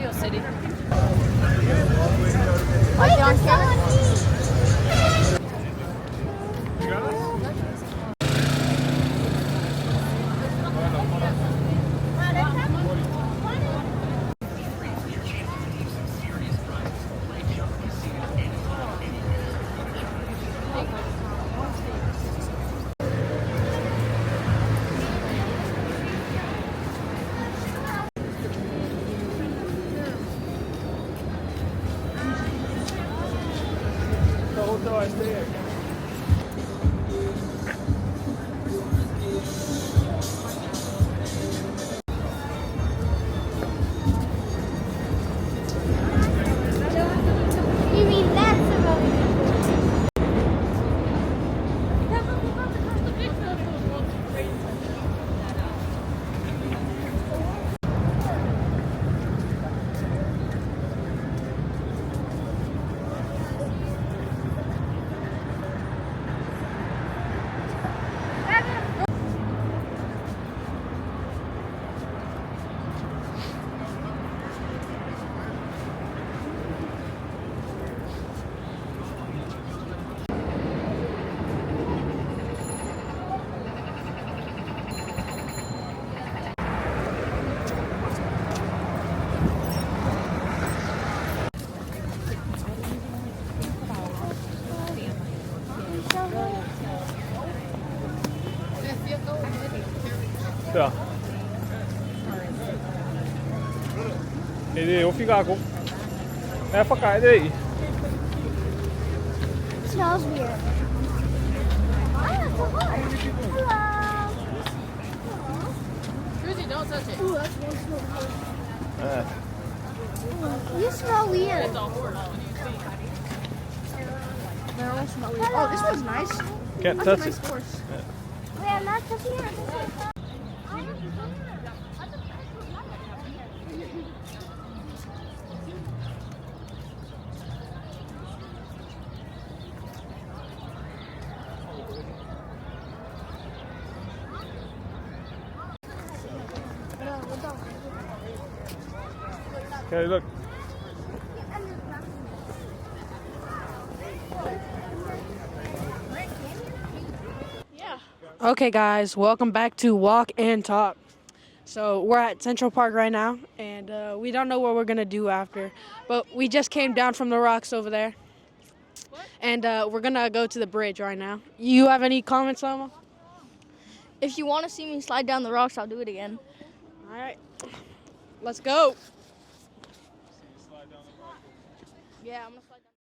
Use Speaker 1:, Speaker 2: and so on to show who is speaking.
Speaker 1: Studio City.
Speaker 2: Like on camera?
Speaker 3: The hotel I stay at.
Speaker 2: You mean that's about it?
Speaker 3: Ja. Ele, eu ficar com. É pra cá, daí.
Speaker 2: Smells weird. Ah, it's so hard. Hello.
Speaker 1: Susie, don't touch it.
Speaker 2: Ooh, that's one smell weird.
Speaker 3: É.
Speaker 2: You smell weird.
Speaker 1: It's all horse.
Speaker 2: They all smell weird. Oh, this one's nice.
Speaker 3: Can't
Speaker 2: That's a
Speaker 3: touch
Speaker 2: nice
Speaker 3: it.
Speaker 2: horse. Wait, I'm not touching it.
Speaker 3: Okay, look.
Speaker 4: Okay, guys, welcome back to Walk and Talk. So we're at Central Park right now, and we don't know what we're gonna do after, but we just came down from the rocks over there, and we're gonna go to the bridge right now. You have any comments, Selma?
Speaker 2: If you want to see me slide down the rocks, I'll do it again.
Speaker 4: All right, let's go.
Speaker 2: Yeah, I'm gonna slide down.